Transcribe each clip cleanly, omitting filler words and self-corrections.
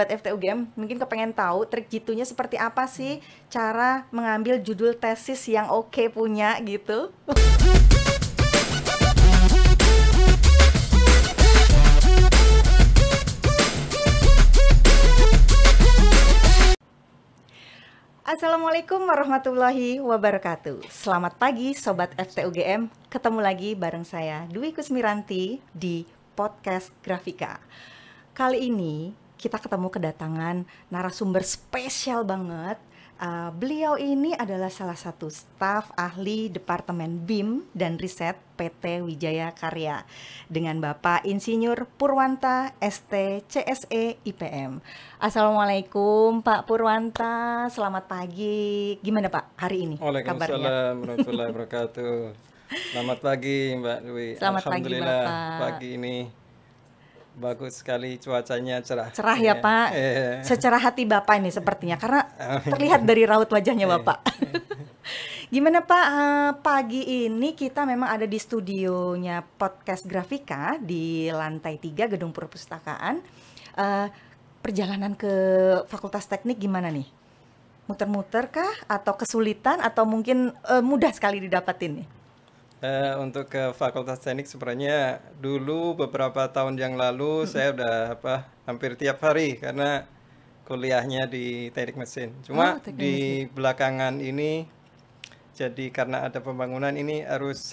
Sobat FTUGM mungkin kepengen tahu trik jitunya seperti apa sih cara mengambil judul tesis yang oke punya gitu. Assalamualaikum warahmatullahi wabarakatuh. Selamat pagi Sobat FTUGM. Ketemu lagi bareng saya Dwi Kusmiranti di Podcast Grafika. Kali ini kita ketemu kedatangan narasumber spesial banget. Beliau ini adalah salah satu staf ahli Departemen BIM dan Riset PT Wijaya Karya dengan Bapak Insinyur Purwanta ST CSE IPM. Assalamualaikum Pak Purwanta, selamat pagi. Gimana Pak hari ini kabarnya? Waalaikumsalam warahmatullahi wabarakatuh. Selamat pagi Mbak Dwi. Selamat pagi Alhamdulillah Bapak. pagi ini bagus sekali, cuacanya cerah. Cerah ya Pak, secerah hati Bapak ini sepertinya karena terlihat dari raut wajahnya Bapak. Gimana Pak, pagi ini kita memang ada di studionya Podcast Grafika di lantai 3 Gedung Perpustakaan. Perjalanan ke Fakultas Teknik gimana nih? Muter-muter kah atau kesulitan atau mungkin mudah sekali didapatin nih? Untuk ke Fakultas Teknik sebenarnya dulu beberapa tahun yang lalu saya udah hampir tiap hari karena kuliahnya di teknik mesin. Cuma di belakangan ini jadi karena ada pembangunan ini harus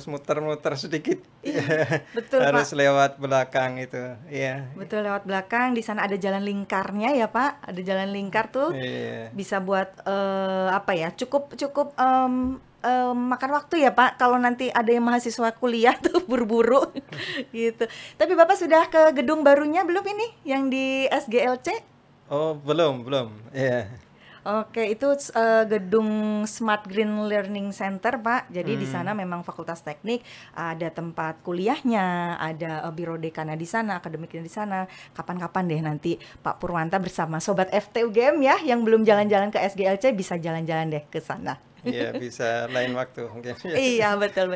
muter-muter sedikit. Iya, betul harus Pak. lewat belakang itu. Iya. Betul, lewat belakang. Di sana ada jalan lingkarnya ya Pak. Ada jalan lingkar tuh. Iya. Bisa buat cukup makan waktu ya Pak kalau nanti ada yang mahasiswa kuliah tuh buru-buru gitu. Tapi Bapak sudah ke gedung barunya belum ini yang di SGLC? Oh, belum. Iya. Oke, itu gedung Smart Green Learning Center Pak. Jadi di sana memang Fakultas Teknik, ada tempat kuliahnya, ada biro dekana di sana, akademiknya di sana. Kapan-kapan deh nanti Pak Purwanta bersama Sobat FTUGM ya yang belum jalan-jalan ke SGLC bisa jalan-jalan deh ke sana. Iya, bisa lain waktu mungkin. Iya, betul.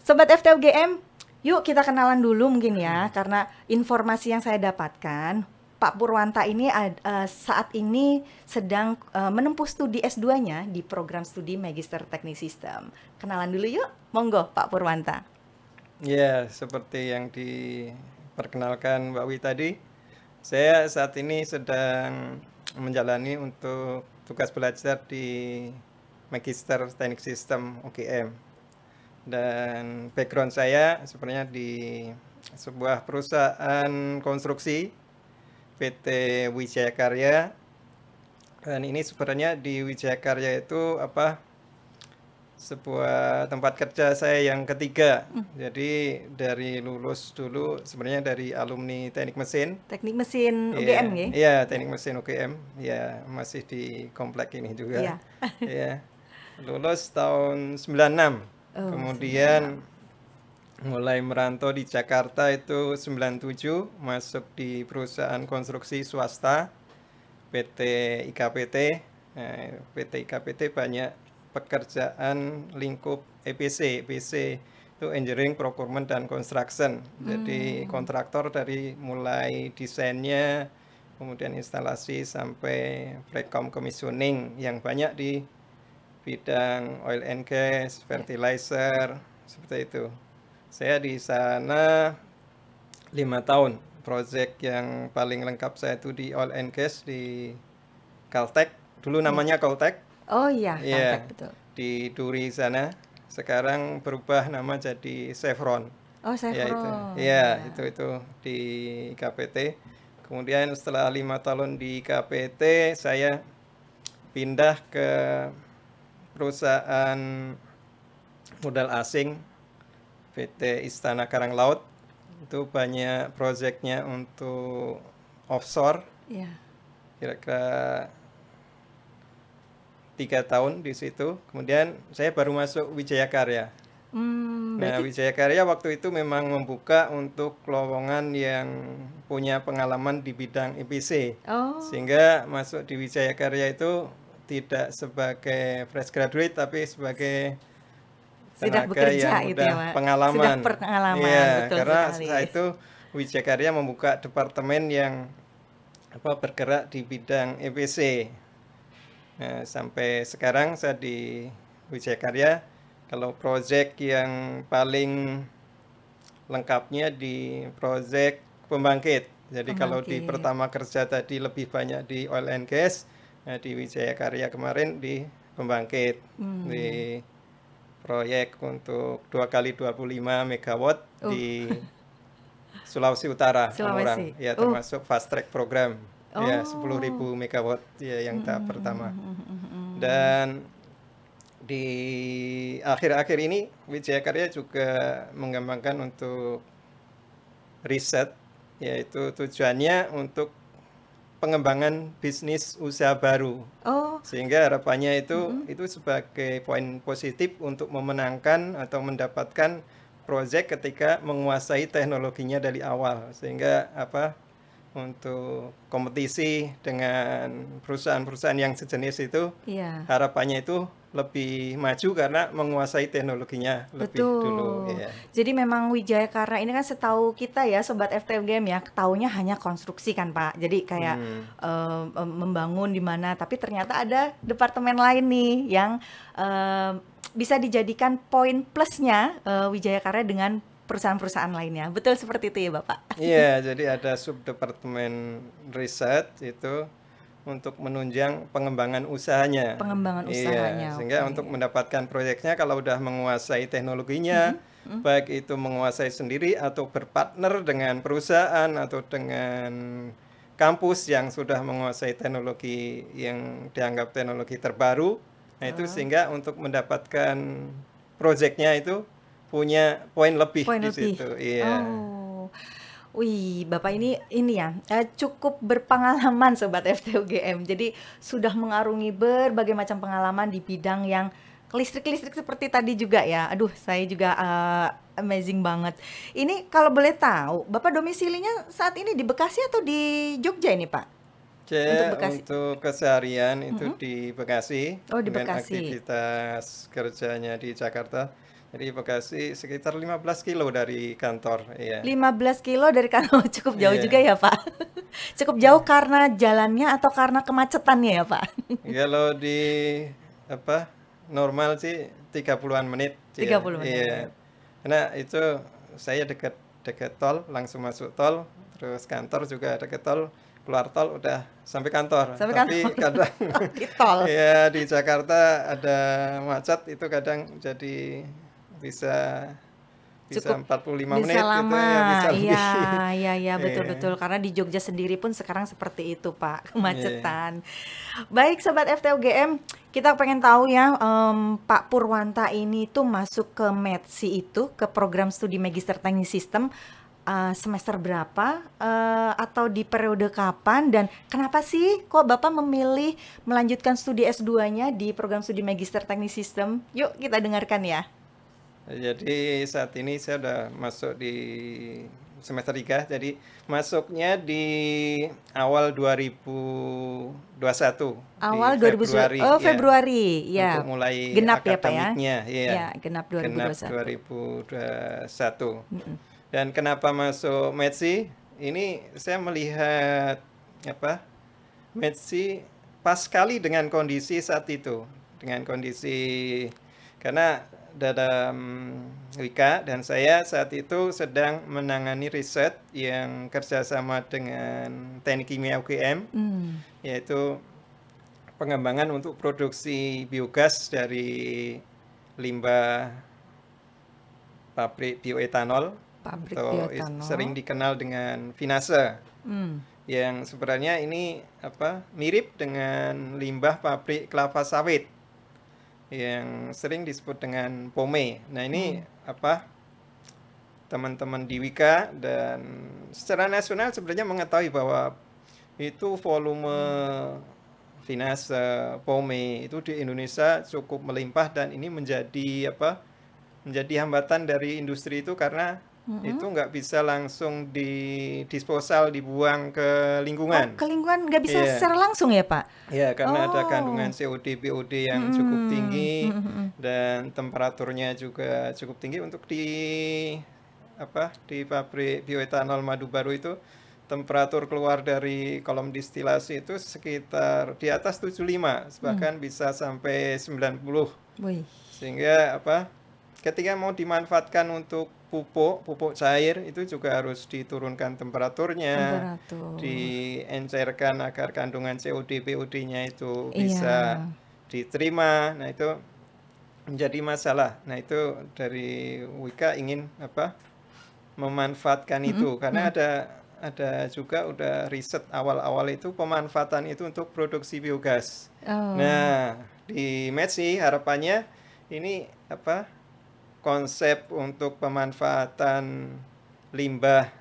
Sobat FTUGM, yuk kita kenalan dulu mungkin ya, karena informasi yang saya dapatkan, Pak Purwanta ini saat ini sedang menempuh studi S2-nya di program studi Magister Teknik Sistem. Kenalan dulu yuk, monggo Pak Purwanta. Ya, seperti yang diperkenalkan Mbak Wi tadi, saya saat ini sedang menjalani untuk tugas belajar di Magister Teknik Sistem UGM. Dan background saya sebenarnya di sebuah perusahaan konstruksi PT Wijaya Karya. Dan ini sebenarnya di Wijaya Karya itu sebuah tempat kerja saya yang ketiga. Jadi dari lulus dulu sebenarnya dari alumni Teknik Mesin. Teknik Mesin UGM ya? Iya, Teknik Mesin UGM. Ya, masih di komplek ini juga. Iya. Ya. Lulus tahun 96. Kemudian mulai merantau di Jakarta itu 97, masuk di perusahaan konstruksi swasta PT IKPT. Nah, PT IKPT banyak pekerjaan lingkup EPC. EPC itu Engineering, Procurement, dan Construction. Jadi kontraktor dari mulai desainnya, kemudian instalasi sampai pre-com commissioning yang banyak di bidang oil and gas, fertilizer, seperti itu. Saya di sana 5 tahun. Project yang paling lengkap saya itu di oil and gas di Caltech. Dulu namanya Caltech. Oh iya, Caltech betul. Di Duri sana. Sekarang berubah nama jadi Chevron. Oh, Chevron. Itu di KPT. Kemudian setelah 5 tahun di KPT, saya pindah ke perusahaan modal asing PT Istana Karang Laut. Itu banyak proyeknya untuk offshore. Iya. Kira-kira 3 tahun di situ. Kemudian saya baru masuk Wijaya Karya. Nah, Wijaya Karya waktu itu memang membuka untuk lowongan yang punya pengalaman di bidang EPC. Sehingga masuk di Wijaya Karya itu tidak sebagai fresh graduate tapi sebagai sudah tenaga bekerja yang gitu udah ya, Pak. pengalaman. Sudah berpengalaman, Iya, betul karena sekali. saat itu Wijaya Karya membuka departemen yang bergerak di bidang EPC. Nah, sampai sekarang saya di Wijaya Karya, kalau proyek yang paling lengkapnya di proyek pembangkit. Jadi kalau di Pembangkit. pertama kerja tadi lebih banyak di oil and gas, nah di Wijaya Karya kemarin di pembangkit, di proyek untuk 2 kali 25 megawatt di Sulawesi Utara, Pamorang, Sulawesi. ya termasuk fast track program, ya Oh. 10.000 megawatt ya yang tahap pertama. Dan di akhir-akhir ini Wijaya Karya juga mengembangkan untuk riset, yaitu tujuannya untuk pengembangan bisnis usaha baru. Oh. Sehingga harapannya itu sebagai poin positif untuk memenangkan atau mendapatkan proyek ketika menguasai teknologinya dari awal. Sehingga untuk kompetisi dengan perusahaan-perusahaan yang sejenis itu, Iya. harapannya itu lebih maju karena menguasai teknologinya lebih dulu. Betul. Ya. Jadi memang Wijaya Karya ini kan setahu kita ya Sobat FTUGM ya, taunya hanya konstruksi kan Pak. Jadi kayak membangun di mana, tapi ternyata ada departemen lain nih yang bisa dijadikan poin plusnya Wijaya Karya dengan perusahaan-perusahaan lainnya. Betul seperti itu ya Bapak? Iya, jadi ada subdepartemen riset itu untuk menunjang pengembangan usahanya. Pengembangan Iya, usahanya, sehingga oke. untuk mendapatkan proyeknya kalau udah menguasai teknologinya, baik itu menguasai sendiri atau berpartner dengan perusahaan atau dengan kampus yang sudah menguasai teknologi yang dianggap teknologi terbaru, nah itu sehingga untuk mendapatkan proyeknya itu punya poin lebih Poin di lebih. situ. Iya. Oh. Wih, Bapak ini ya cukup berpengalaman Sobat FTUGM. Jadi sudah mengarungi berbagai macam pengalaman di bidang yang listrik-listrik seperti tadi juga ya. Aduh, saya juga amazing banget. Ini kalau boleh tahu, Bapak domisilinya saat ini di Bekasi atau di Jogja ini, Pak? Untuk Bekasi. Untuk keseharian itu di Bekasi, Oh, di dengan Bekasi. aktivitas kerjanya di Jakarta. Jadi Bekasi sekitar 15 kilo dari kantor, iya. 15 kilo dari kantor cukup jauh juga Iya. ya, Pak. Cukup jauh karena jalannya atau karena kemacetannya ya, Pak? Kalau di normal sih 30-an menit, ya. 30 Iya. menit. Karena itu saya dekat tol, langsung masuk tol, terus kantor juga dekat tol, keluar tol udah sampai kantor. Sampai Tapi kantor. kadang Di tol. ya di Jakarta ada macet itu kadang jadi bisa Cukup 45 bisa menit gitu ya, bisa lama. lebih. Iya, Iya. betul-betul. Karena di Jogja sendiri pun sekarang seperti itu, Pak, Iya. kemacetan. Baik, Sobat FTUGM, kita pengen tahu ya, Pak Purwanta ini tuh masuk ke METSI itu, ke program studi Magister Teknik Sistem, semester berapa, atau di periode kapan, dan kenapa sih kok Bapak memilih melanjutkan studi S2-nya di program studi Magister Teknik Sistem? Yuk kita dengarkan ya. Jadi saat ini saya udah masuk di semester 3, jadi masuknya di awal 2021, di Awal 2000, Februari oh ya, Februari, untuk ya mulai genap ya Pak ya? akademiknya, iya, Ya genap genap 2021. 2021. Dan kenapa masuk METSI? Ini saya melihat METSI pas sekali dengan kondisi saat itu, dengan kondisi karena dalam Wika dan saya saat itu sedang menangani riset yang kerjasama dengan Teknik Kimia UGM, yaitu pengembangan untuk produksi biogas dari limbah pabrik bioetanol Pabrik atau sering bioetanol. dikenal dengan vinase, yang sebenarnya ini mirip dengan limbah pabrik kelapa sawit yang sering disebut dengan pome. Nah ini teman-teman di Wika dan secara nasional sebenarnya mengetahui bahwa itu volume vinase, pome itu di Indonesia cukup melimpah dan ini menjadi hambatan dari industri itu karena itu nggak bisa langsung disposal, dibuang ke lingkungan. Oh, ke lingkungan nggak bisa Iya. secara langsung ya Pak? Ya, karena ada Oh. kandungan COD, BOD yang cukup tinggi dan temperaturnya juga cukup tinggi untuk di pabrik bioetanol Madu Baru itu temperatur keluar dari kolom distilasi itu sekitar di atas 75, bahkan bisa sampai 90. Wih. Sehingga ketika mau dimanfaatkan untuk pupuk cair itu juga harus diturunkan temperaturnya, Temperatur. diencerkan agar kandungan COD POD-nya itu Iya. bisa diterima. Nah, itu menjadi masalah. Nah, itu dari Wika ingin memanfaatkan itu karena ada juga udah riset awal-awal itu pemanfaatan itu untuk produksi biogas. Nah, di Metsi harapannya ini konsep untuk pemanfaatan limbah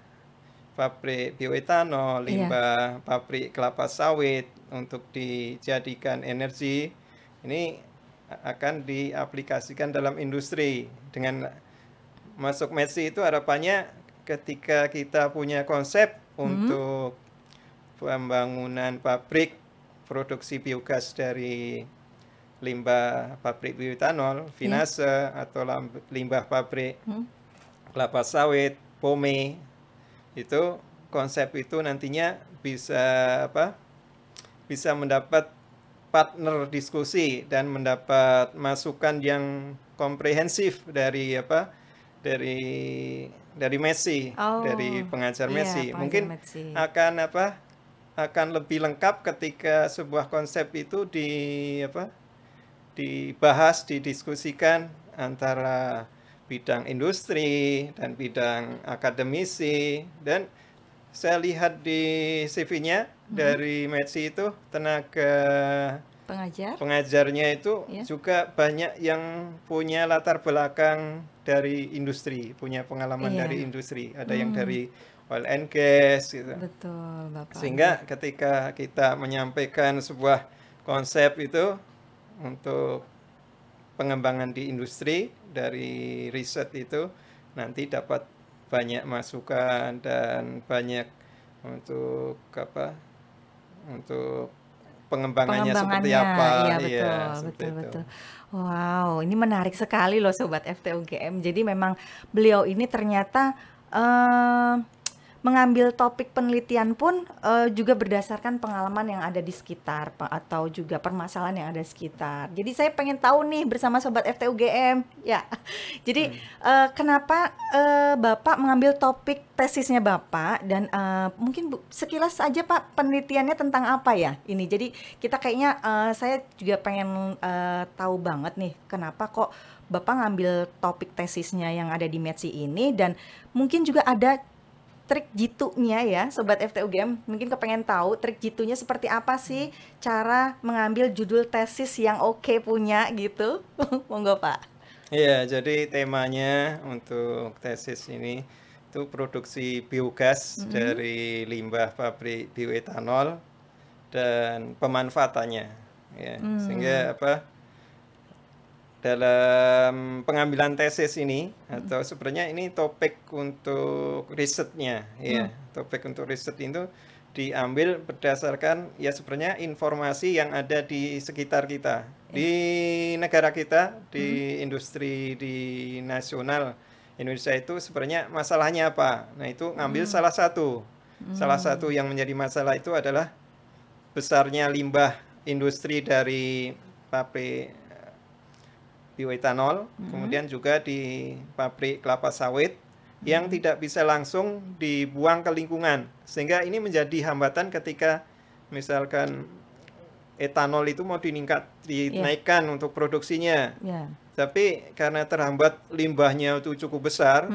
pabrik bioetanol, limbah pabrik kelapa sawit untuk dijadikan energi ini akan diaplikasikan dalam industri. Dengan masuk Metsi itu harapannya ketika kita punya konsep untuk pembangunan pabrik produksi biogas dari limbah pabrik bioetanol, vinase atau limbah pabrik kelapa sawit, pome, itu konsep itu nantinya bisa mendapat partner diskusi dan mendapat masukan yang komprehensif dari dari Metsi, dari pengajar Metsi. Mungkin akan lebih lengkap ketika sebuah konsep itu dibahas, didiskusikan antara bidang industri dan bidang akademisi. Dan saya lihat di CV-nya dari Metsi itu tenaga pengajarnya itu juga banyak yang punya latar belakang dari industri, punya pengalaman dari industri. Ada yang dari oil and gas gitu. Betul, Bapak. Sehingga ketika kita menyampaikan sebuah konsep itu untuk pengembangan di industri dari riset itu nanti dapat banyak masukan dan banyak untuk untuk pengembangannya seperti apa. Iya, betul. Wow, ini menarik sekali loh Sobat FTUGM. Jadi memang beliau ini ternyata mengambil topik penelitian pun juga berdasarkan pengalaman yang ada di sekitar atau juga permasalahan yang ada di sekitar. Jadi saya pengen tahu nih bersama Sobat FTUGM ya. Jadi kenapa Bapak mengambil topik tesisnya Bapak dan mungkin sekilas aja Pak penelitiannya tentang apa ya ini. Jadi kita kayaknya saya juga pengen tahu banget nih kenapa kok Bapak ngambil topik tesisnya yang ada di Metsi ini dan mungkin juga ada trik jitunya ya Sobat FTUGM, mungkin kepengen tahu trik jitunya seperti apa sih cara mengambil judul tesis yang oke punya gitu. Monggo Pak. Iya, jadi temanya untuk tesis ini itu produksi biogas dari limbah pabrik bioetanol dan pemanfaatannya ya. Sehingga dalam pengambilan tesis ini atau sebenarnya ini topik untuk risetnya ya. Topik untuk riset itu diambil berdasarkan ya sebenarnya informasi yang ada di sekitar kita, di negara kita, di industri di nasional Indonesia itu sebenarnya masalahnya apa. Nah, itu ngambil salah satu yang menjadi masalah itu adalah besarnya limbah industri dari pabrik bioetanol, kemudian juga di pabrik kelapa sawit yang tidak bisa langsung dibuang ke lingkungan. Sehingga ini menjadi hambatan ketika misalkan etanol itu mau dinaikkan untuk produksinya. Tapi karena terhambat limbahnya itu cukup besar,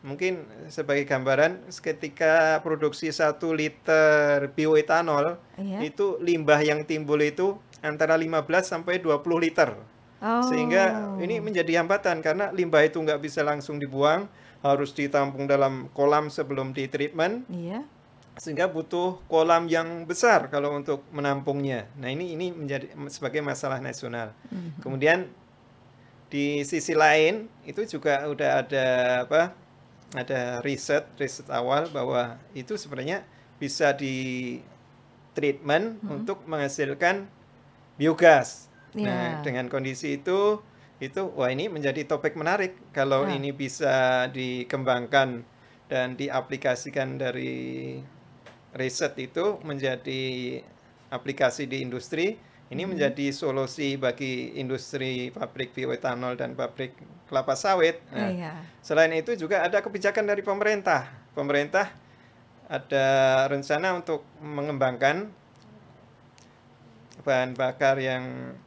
mungkin sebagai gambaran ketika produksi 1 liter bioetanol, itu limbah yang timbul itu antara 15 sampai 20 liter. Sehingga ini menjadi hambatan karena limbah itu nggak bisa langsung dibuang, harus ditampung dalam kolam sebelum ditreatment. Sehingga butuh kolam yang besar kalau untuk menampungnya. Nah, ini menjadi sebagai masalah nasional. Kemudian di sisi lain itu juga udah ada riset awal bahwa itu sebenarnya bisa di treatment untuk menghasilkan biogas. Nah, dengan kondisi itu wah ini menjadi topik menarik kalau ini bisa dikembangkan dan diaplikasikan dari riset itu menjadi aplikasi di industri. Ini menjadi solusi bagi industri pabrik bioetanol dan pabrik kelapa sawit. Nah, Iya. selain itu juga ada kebijakan dari pemerintah. Pemerintah ada rencana untuk mengembangkan bahan bakar yang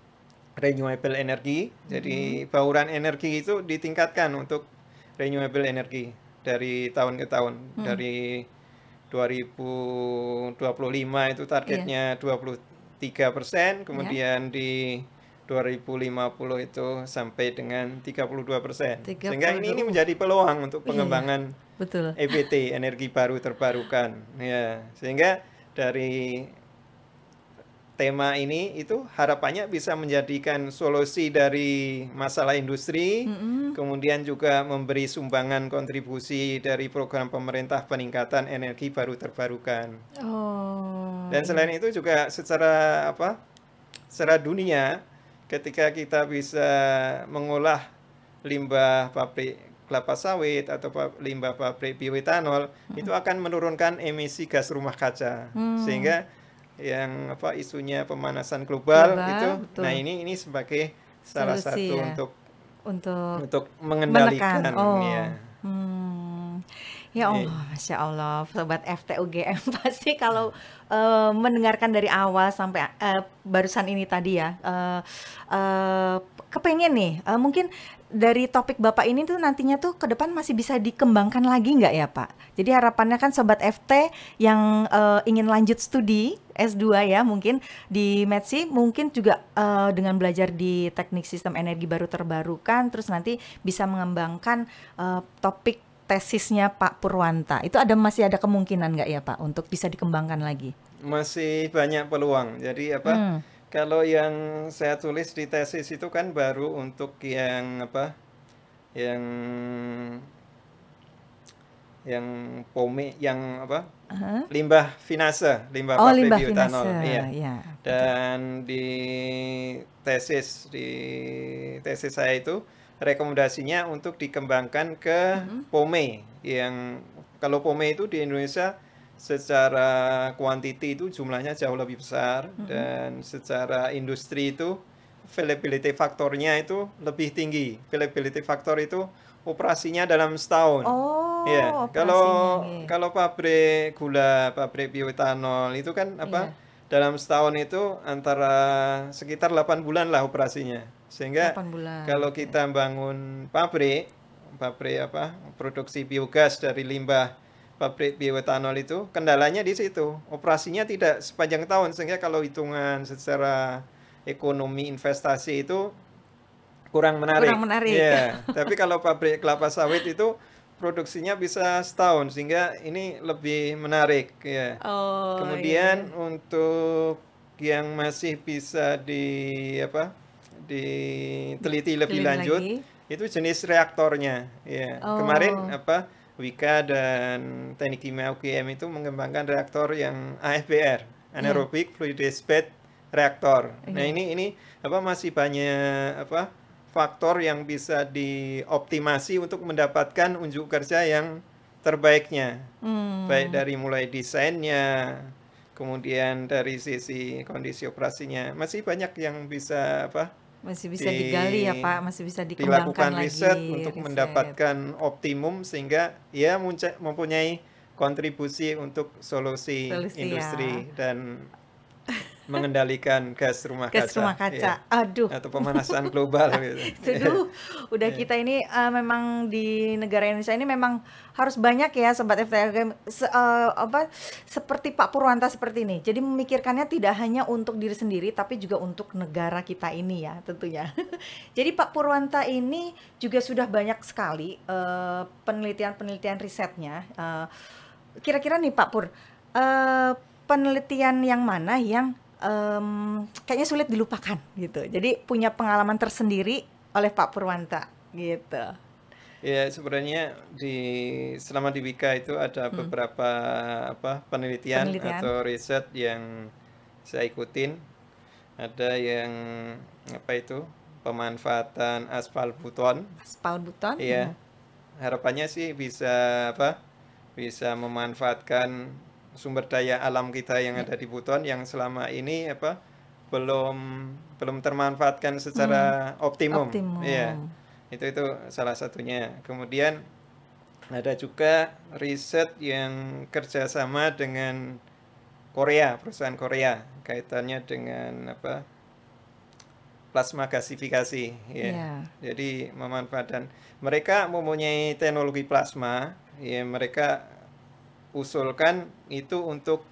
renewable energy. Jadi bauran energi itu ditingkatkan untuk renewable energy dari tahun ke tahun. Dari 2025 itu Iya. targetnya 23%, kemudian di 2050 itu sampai dengan 32%. Sehingga ini 32. menjadi peluang untuk Iya, pengembangan betul. EBT, energi baru terbarukan. Ya, sehingga dari tema ini itu harapannya bisa menjadikan solusi dari masalah industri, kemudian juga memberi sumbangan kontribusi dari program pemerintah peningkatan energi baru terbarukan. Oh, Dan iya. selain itu juga secara secara dunia, ketika kita bisa mengolah limbah pabrik kelapa sawit atau limbah pabrik bioetanol, itu akan menurunkan emisi gas rumah kaca. Sehingga yang isunya pemanasan global itu, betul. nah ini sebagai salah Solusi satu ya untuk mengendalikan menekan. Oh. ya. Ya Eh, Allah, Masya Allah, Sobat FTUGM pasti kalau mendengarkan dari awal sampai barusan ini tadi ya, kepengen nih, mungkin dari topik Bapak ini tuh nantinya tuh ke depan masih bisa dikembangkan lagi nggak ya Pak? Jadi harapannya kan Sobat FT yang ingin lanjut studi S2 ya mungkin di METSI, mungkin juga dengan belajar di teknik sistem energi baru terbarukan, terus nanti bisa mengembangkan topik tesisnya Pak Purwanta. Itu masih ada kemungkinan nggak ya Pak untuk bisa dikembangkan lagi? Masih banyak peluang. Jadi kalau yang saya tulis di tesis itu kan baru untuk yang yang limbah finase, limbah Oh, pabrik limbah bioetanol, finase, iya. ya. Dan di tesis saya itu rekomendasinya untuk dikembangkan ke POME, yang kalau POME itu di Indonesia secara kuantiti itu jumlahnya jauh lebih besar, dan secara industri itu availability faktornya itu lebih tinggi. Availability faktor itu operasinya dalam setahun. Oh, Ya, operasinya. kalau pabrik gula, pabrik bioetanol itu kan Iya. dalam setahun itu antara sekitar 8 bulan lah operasinya. Sehingga 8 bulan. kalau Oke. kita bangun pabrik produksi biogas dari limbah pabrik bioetanol itu, kendalanya di situ. Operasinya tidak sepanjang tahun, sehingga kalau hitungan secara ekonomi investasi itu kurang menarik. Kurang menarik. Ya, tapi kalau pabrik kelapa sawit itu produksinya bisa setahun, sehingga ini lebih menarik ya. Oh, Kemudian iya. untuk yang masih bisa diteliti lebih Teliti lanjut, lagi. itu jenis reaktornya. Ya, kemarin Oh, Wika dan Teknik Kimia UGM itu mengembangkan reaktor yang AFBR, iya. Anaerobic Fluidized Bed Reactor. Nah, Iya. ini masih banyak faktor yang bisa dioptimasi untuk mendapatkan unjuk kerja yang terbaiknya. Baik dari mulai desainnya, kemudian dari sisi kondisi operasinya. Masih banyak yang bisa Masih bisa digali ya Pak, masih bisa dikembangkan dilakukan lagi riset untuk riset. mendapatkan optimum, sehingga ya mempunyai kontribusi untuk solusi Solusi ya. industri dan mengendalikan gas rumah Gas rumah kaca, ya, kaca. Aduh. atau pemanasan global gitu. Itu dulu udah kita ini memang di negara Indonesia ini memang harus banyak ya Sobat FTG seperti Pak Purwanta seperti ini. Jadi memikirkannya tidak hanya untuk diri sendiri tapi juga untuk negara kita ini ya tentunya. Jadi Pak Purwanta ini juga sudah banyak sekali penelitian-penelitian risetnya. Kira-kira nih Pak Pur, penelitian yang mana yang kayaknya sulit dilupakan gitu. Jadi punya pengalaman tersendiri oleh Pak Purwanta gitu. Ya, sebenarnya selama di Wika itu ada beberapa penelitian atau riset yang saya ikutin. Ada yang pemanfaatan aspal buton. Aspal buton. Iya. Harapannya sih bisa bisa memanfaatkan sumber daya alam kita yang ada di Buton yang selama ini belum belum termanfaatkan secara optimum. Iya. Optimum. Itu salah satunya. Kemudian ada juga riset yang kerjasama dengan Korea, perusahaan Korea, kaitannya dengan plasma gasifikasi, ya. Iya. Jadi memanfaatkan, mereka mempunyai teknologi plasma, ya, mereka usulkan itu untuk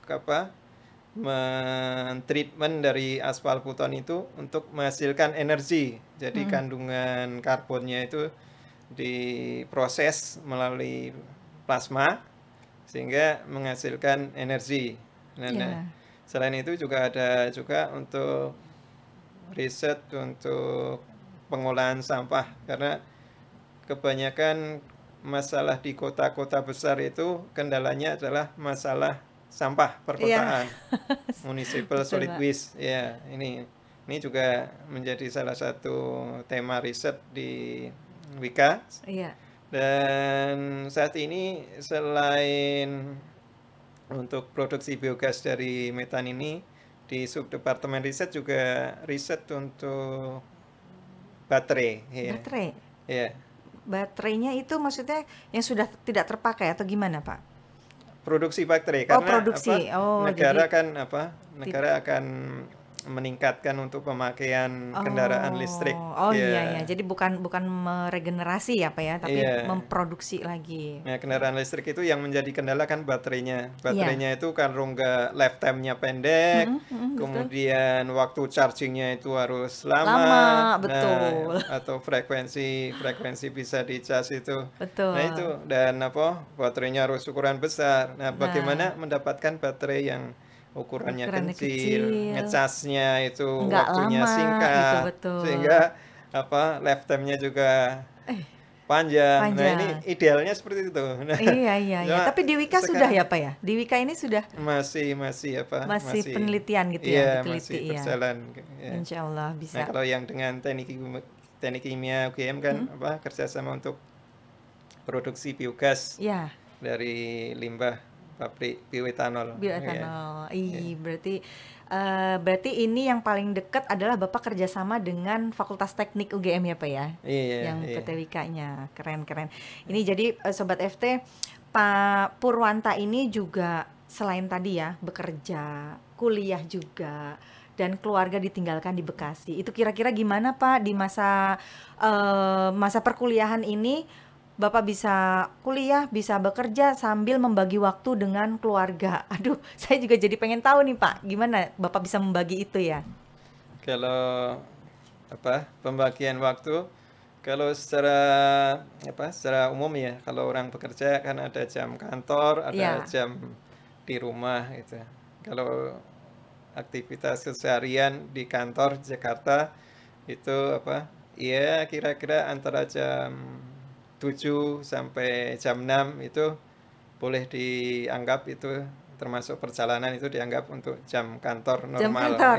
mentreatment dari aspal Buton itu untuk menghasilkan energi. Jadi kandungan karbonnya itu diproses melalui plasma sehingga menghasilkan energi. Nah, selain itu juga ada juga untuk riset untuk pengolahan sampah, karena kebanyakan masalah di kota-kota besar itu kendalanya adalah masalah sampah perkotaan, municipal solid waste. Ya, ini juga menjadi salah satu tema riset di Wika. Dan saat ini selain untuk produksi biogas dari metan ini, di subdepartemen riset juga riset untuk baterai. Baterai? Ya. Baterainya itu maksudnya yang sudah tidak terpakai atau gimana, Pak? Produksi baterai, karena produksi. negara kan negara akan meningkatkan untuk pemakaian kendaraan listrik. Iya. Jadi bukan meregenerasi ya, Pak ya, tapi memproduksi lagi. Nah, kendaraan listrik itu yang menjadi kendala kan baterainya. Baterainya itu kalau nggak lifetime-nya pendek, kemudian waktu chargingnya itu harus lama, betul. Atau frekuensi bisa dicas itu. Betul. Nah itu, dan baterainya harus ukuran besar. Nah, bagaimana mendapatkan baterai yang ukurannya kecil, ngecasnya itu waktunya lama, singkat, gitu, betul. Sehingga lifetime-nya juga panjang. Nah, ini idealnya seperti itu. Nah, iya. Tapi di Wika sudah ya, Pak ya? Di Wika ini sudah masih penelitian gitu ya, diteliti, masih berjalan. Ya. Insya Allah bisa. Nah, kalau yang dengan teknik kimia UGM kan kerjasama untuk produksi biogas dari limbah pabrik bioetanol. Berarti ini yang paling dekat adalah Bapak kerjasama dengan Fakultas Teknik UGM ya, Pak ya? Yang PT Wika-nya. Keren. Ini jadi Sobat FT, Pak Purwanta ini juga selain tadi ya bekerja, kuliah juga, dan keluarga ditinggalkan di Bekasi. Itu kira-kira gimana, Pak, di masa perkuliahan ini? Bapak bisa kuliah, bisa bekerja sambil membagi waktu dengan keluarga. Aduh, saya juga jadi pengen tahu nih, Pak, gimana Bapak bisa membagi itu ya? Kalau pembagian waktu, kalau secara umum ya, kalau orang bekerja kan ada jam kantor, ada jam di rumah gitu. Kalau aktivitas keseharian di kantor Jakarta itu ya kira-kira antara jam 7 sampai jam 6 itu boleh dianggap itu termasuk perjalanan, itu dianggap untuk jam kantor normal. Jam kantor.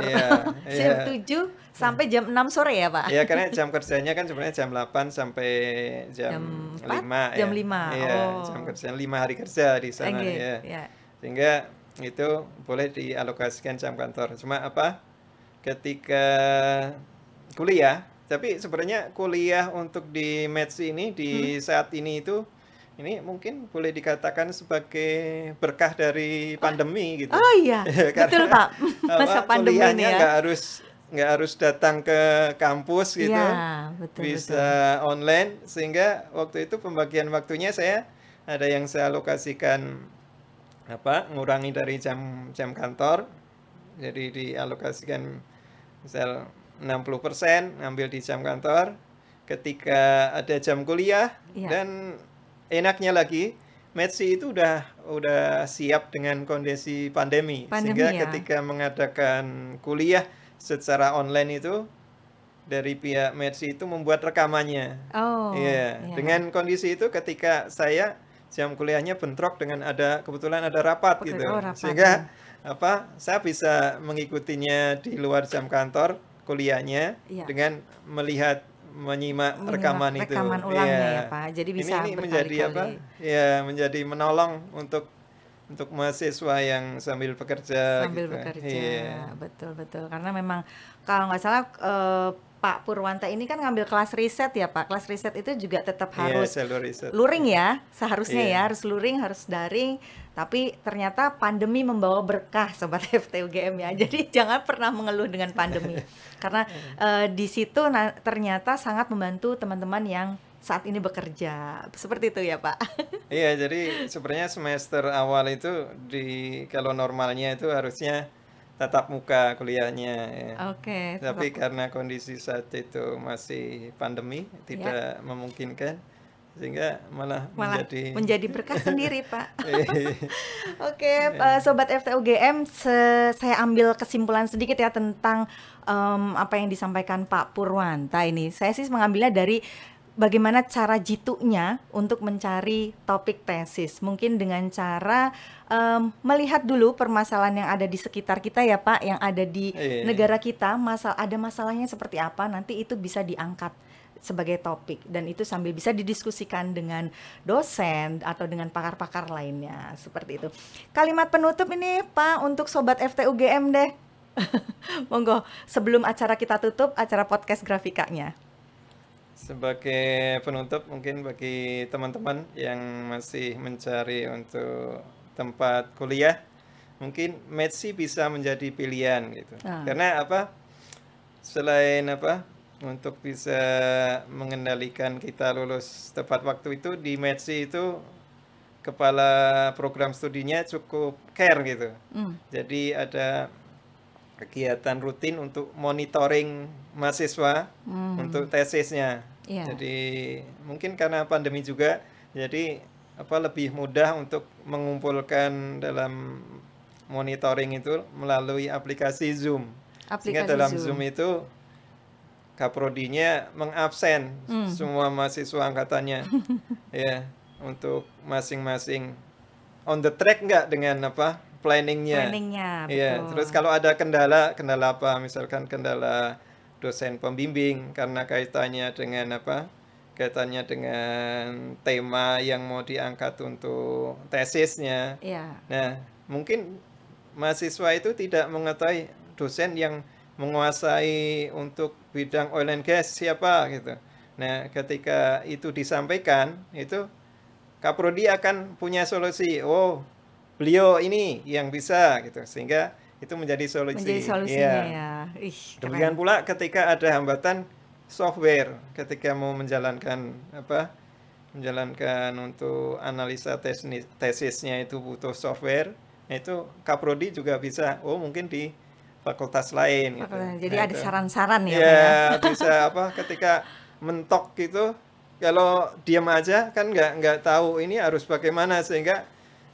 Jam 7 sampai jam 6 sore ya, Pak? Iya, karena jam kerjanya kan sebenarnya jam 8 sampai jam 5 jam 5. Iya, jam kerjanya 5 hari kerja di sana ya. Sehingga itu boleh dialokasikan jam kantor. Cuma ketika kuliah, tapi sebenarnya kuliah untuk di METS ini di saat ini itu mungkin boleh dikatakan sebagai berkah dari pandemi gitu. Oh iya, betul Pak. Masa pandemi ini ya. Nggak harus datang ke kampus gitu. Iya, betul. Bisa online, sehingga waktu itu pembagian waktunya ada yang saya alokasikan ngurangi dari jam kantor. Jadi dialokasikan misal 60% ngambil di jam kantor. Ketika ada jam kuliah, dan enaknya lagi Metsi itu udah siap dengan kondisi pandemi sehingga ketika mengadakan kuliah secara online itu dari pihak Metsi itu membuat rekamannya. Dengan kondisi itu ketika saya jam kuliahnya bentrok dengan kebetulan ada rapat gitu. Sehingga saya bisa mengikutinya di luar jam kantor kuliahnya dengan menyimak rekaman ulangnya ya Pak. Jadi bisa ini menjadi menjadi menolong untuk untuk mahasiswa yang sambil bekerja Sambil gitu. bekerja, Iya. betul. Karena memang kalau nggak salah Pak Purwanta ini kan ngambil kelas riset ya Pak. Kelas riset itu juga tetap Iya, harus jalur riset. luring ya, seharusnya ya Iya. harus luring, harus daring. Tapi ternyata pandemi membawa berkah Sobat FTUGM ya. Jadi jangan pernah mengeluh dengan pandemi. Karena di situ ternyata sangat membantu teman-teman yang saat ini bekerja. Seperti itu ya Pak. Iya, jadi sebenarnya semester awal itu kalau normalnya itu harusnya tatap muka kuliahnya ya. Oke, Tapi karena kondisi saat itu masih pandemi, tidak memungkinkan, sehingga malah menjadi berkah sendiri Pak. Iya. Oke, Sobat FTUGM, saya ambil kesimpulan sedikit ya tentang apa yang disampaikan Pak Purwanta ini. Saya sih mengambilnya dari bagaimana cara jituknya untuk mencari topik tesis. Mungkin dengan cara melihat dulu permasalahan yang ada di sekitar kita ya Pak, yang ada di negara kita, ada masalahnya seperti apa, nanti itu bisa diangkat sebagai topik, dan itu sambil bisa didiskusikan dengan dosen atau dengan pakar-pakar lainnya, seperti itu. Kalimat penutup ini Pak untuk Sobat FTUGM deh. Monggo, sebelum acara kita tutup, acara podcast grafikanya. Sebagai penutup, mungkin bagi teman-teman yang masih mencari untuk tempat kuliah, mungkin METSI bisa menjadi pilihan gitu. Karena apa? Selain apa? Untuk bisa mengendalikan kita lulus tepat waktu itu, di METSI itu kepala program studinya cukup care gitu. Jadi ada kegiatan rutin untuk monitoring mahasiswa untuk tesisnya. Jadi mungkin karena pandemi juga, jadi lebih mudah untuk mengumpulkan dalam monitoring itu melalui aplikasi Zoom. Sehingga dalam Zoom itu Kaprodinya mengabsen semua mahasiswa angkatannya ya, untuk masing-masing on the track nggak dengan planningnya. Ya, terus kalau ada kendala apa, misalkan kendala dosen pembimbing karena kaitannya dengan tema yang mau diangkat untuk tesisnya. Nah, mungkin mahasiswa itu tidak mengetahui dosen yang menguasai untuk bidang oil and gas siapa gitu. Nah, ketika itu disampaikan, itu Kaprodi akan punya solusi. Oh, beliau ini yang bisa gitu, sehingga itu menjadi solusinya ya. Demikian pula ketika ada hambatan software, ketika mau menjalankan untuk analisa tesisnya itu butuh software, itu Kaprodi juga bisa. Oh, mungkin di fakultas lain gitu. Jadi ada saran-saran ya. Ya, bisa ketika mentok gitu, kalau diam aja kan nggak tahu ini harus bagaimana, sehingga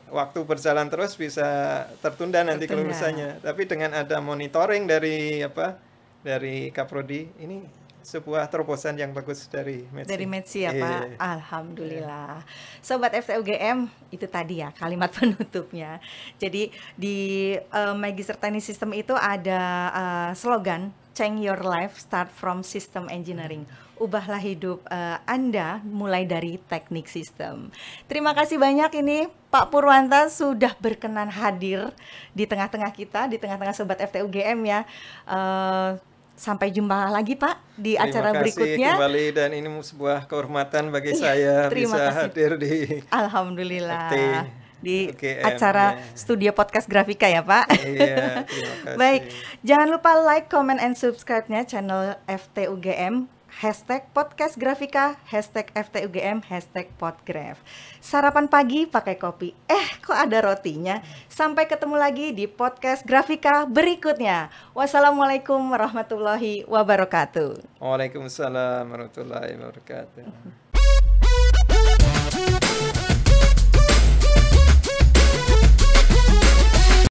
waktu berjalan terus bisa tertunda nanti kelulusannya. Tapi dengan ada monitoring dari Kaprodi, ini sebuah terobosan yang bagus dari METSI. Dari METSI ya Pak. Alhamdulillah. Sobat FTUGM, itu tadi ya kalimat penutupnya. Jadi di Magister Teknik Sistem itu ada slogan Change Your Life Start from System Engineering. Ubahlah hidup Anda mulai dari teknik sistem. Terima kasih banyak ini Pak Purwanta sudah berkenan hadir di tengah-tengah kita, di tengah-tengah Sobat FTUGM ya. Sampai jumpa lagi Pak di acara berikutnya. Terima kasih kembali, dan ini sebuah kehormatan bagi saya bisa hadir di Alhamdulillah di acara Studio Podcast Grafika ya Pak. Iya, terima kasih. Baik, jangan lupa like, comment, and subscribe-nya channel FTUGM, #podcast grafika, #FTUGM, #podgraf. Sarapan pagi pakai kopi, kok ada rotinya? Sampai ketemu lagi di podcast grafika berikutnya. Wassalamualaikum warahmatullahi wabarakatuh. Waalaikumsalam warahmatullahi wabarakatuh.